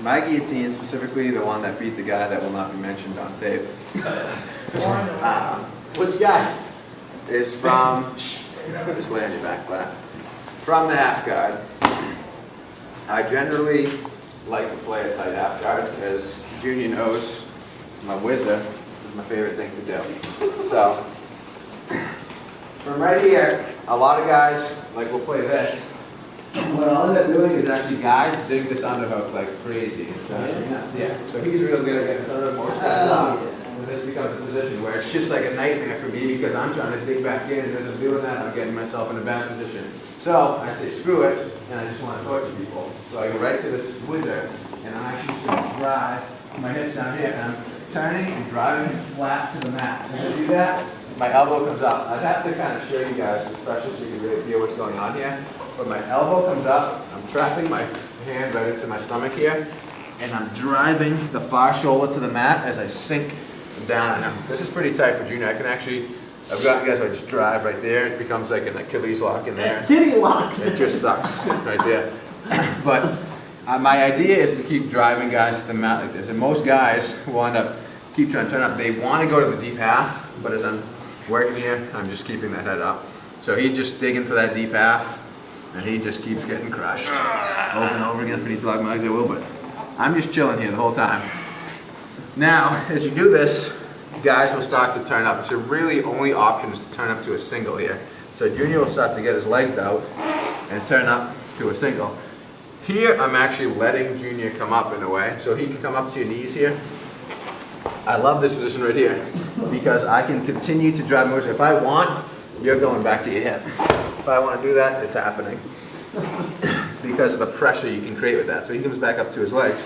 My guillotine, specifically the one that beat the guy that will not be mentioned on tape, Which guy? is from, just lay on your back flat, from the half guard. I generally like to play a tight half guard, as Junior knows, my whizzer is my favorite thing to do. So, from right here, a lot of guys, like, will play this. What I'll end up doing is actually guys dig this underhook like crazy. Yeah, so he's real good at getting this underhook most times. And this becomes a position where it's just like a nightmare for me because I'm trying to dig back in, and as I'm doing that, I'm getting myself in a bad position. So I say screw it, and I just want to torture people. So I go right to this whizzer, and I'm actually just going to drive my hips down here, and I'm turning and driving flat to the mat. As I do that, my elbow comes up. I'd have to kind of show you guys, especially so you can really feel what's going on here. But my elbow comes up, I'm trapping my hand right into my stomach here, and I'm driving the far shoulder to the mat as I sink down. Now, this is pretty tight for Junior. I can actually, I've got guys who I just drive right there. It becomes like an Achilles lock in there. Titty lock. It just sucks right there. But my idea is to keep driving guys to the mat like this. And most guys who end up keep trying to turn up, they want to go to the deep half, but as I'm working here, I'm just keeping that head up. So he's just digging for that deep half, and he just keeps getting crushed over and over again. If I need to lock my legs, I will, but I'm just chilling here the whole time. Now, as you do this, guys will start to turn up. It's really only option is to turn up to a single here. So Junior will start to get his legs out and turn up to a single. Here, I'm actually letting Junior come up in a way, so he can come up to your knees here. I love this position right here because I can continue to drive motion. If I want, you're going back to your hip. If I want to do that, it's happening because of the pressure you can create with that. So he comes back up to his legs.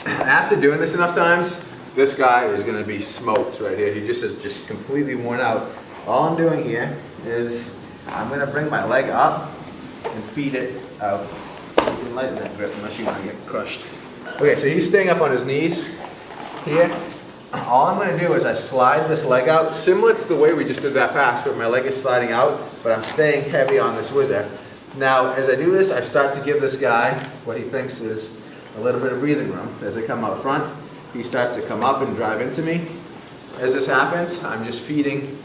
After doing this enough times, this guy is going to be smoked right here. He just is just completely worn out. All I'm doing here is I'm going to bring my leg up and feed it out. You can lighten that grip unless you want to get crushed. Okay, so he's staying up on his knees here. All I'm going to do is I slide this leg out, similar to the way we just did that pass, where my leg is sliding out, but I'm staying heavy on this whizzer. Now, as I do this, I start to give this guy what he thinks is a little bit of breathing room. As I come out front, he starts to come up and drive into me. As this happens, I'm just feeding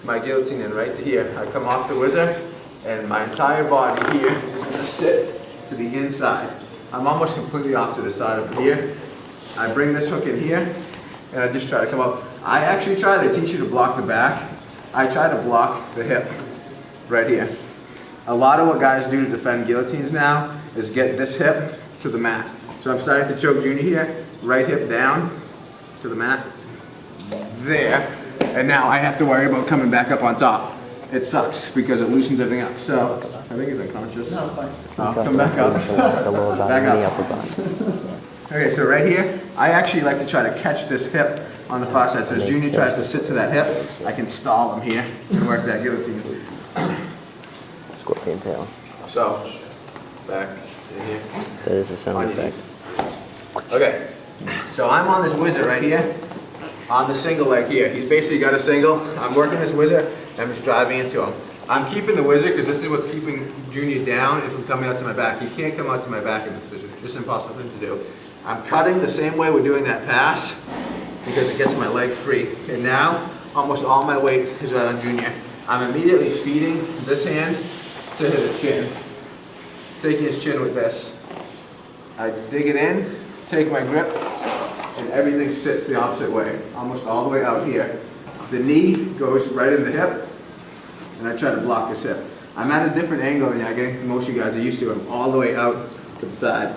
my guillotine in right to here. I come off the whizzer, and my entire body here is going to sit to the inside. I'm almost completely off to the side of here. I bring this hook in here, and I just try to come up. I actually try, they teach you to block the back. I try to block the hip right here. A lot of what guys do to defend guillotines now is get this hip to the mat. So I'm starting to choke Junior here, right hip down to the mat, there, and now I have to worry about coming back up on top. It sucks because it loosens everything up. So I think he's unconscious. No, fine. Come back up. Back up. Okay, so right here, I actually like to try to catch this hip on the far side. So as Junior tries to sit to that hip, I can stall him here and work that guillotine. Scorpion tail. So, back in here. That is a sound effect. Okay, so I'm on this whizzer right here, on the single leg here. He's basically got a single. I'm working this whizzer, and I'm just driving into him. I'm keeping the whizzer because this is what's keeping Junior down from coming out to my back. He can't come out to my back in this position. It's just impossible for him to do. I'm cutting the same way we're doing that pass because it gets my leg free. And now, almost all my weight is right on Junior. I'm immediately feeding this hand to the chin. Taking his chin with this. I dig it in, take my grip, and everything sits the opposite way, almost all the way out here. The knee goes right in the hip, and I try to block this hip. I'm at a different angle than I think most of you guys are used to. I'm all the way out to the side.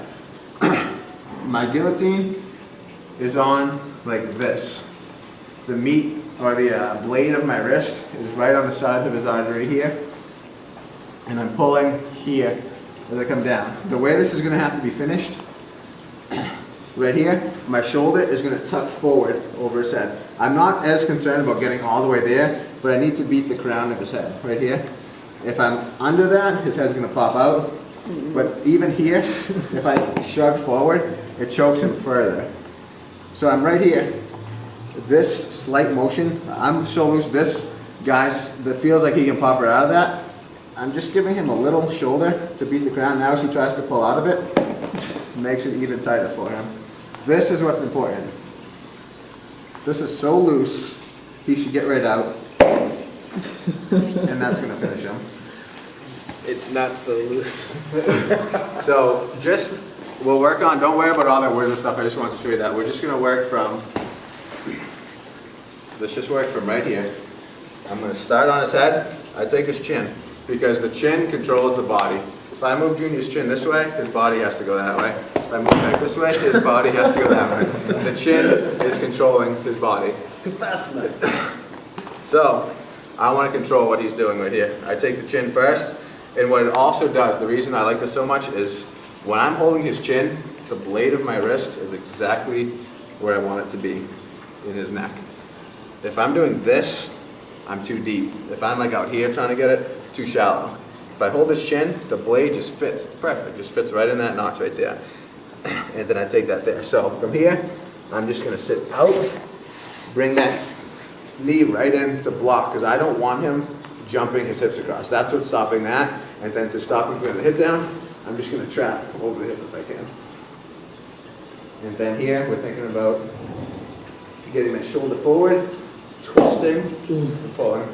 My guillotine is on like this. The meat or the blade of my wrist is right on the side of his artery here, and I'm pulling here as I come down. The way this is going to have to be finished, right here, my shoulder is going to tuck forward over his head. I'm not as concerned about getting all the way there, but I need to beat the crown of his head, right here. If I'm under that, his head's going to pop out. But even here, if I shrug forward, it chokes him further. So I'm right here. This slight motion, I'm so loose, this, guys, that feels like he can pop right out of that. I'm just giving him a little shoulder to beat the crown. Now as he tries to pull out of it, makes it even tighter for him. This is what's important. This is so loose, he should get right out. And that's gonna finish him. It's not so loose. So just, we'll work on, don't worry about all that words and stuff, I just wanted to show you that. We're just gonna work from, let's just work from right here. I'm gonna start on his head, I take his chin, because the chin controls the body. If I move Junior's chin this way, his body has to go that way. If I move back this way, his body has to go that way. The chin is controlling his body. Too fast, man. So, I want to control what he's doing right here. I take the chin first, and what it also does, the reason I like this so much is when I'm holding his chin, the blade of my wrist is exactly where I want it to be, in his neck. If I'm doing this, I'm too deep. If I'm like out here trying to get it, too shallow. If I hold his chin, the blade just fits. It's perfect. It just fits right in that notch right there. And then I take that there. So from here, I'm just going to sit out, bring that knee right in to block, because I don't want him jumping his hips across. That's what's stopping that. And then to stop him putting the hip down, I'm just going to trap over the hip if I can. And then here, we're thinking about getting the shoulder forward, twisting, and pulling.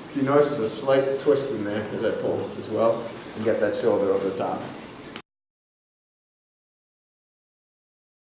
If you notice, there's a slight twist in there as I pull as well, and get that shoulder over the top.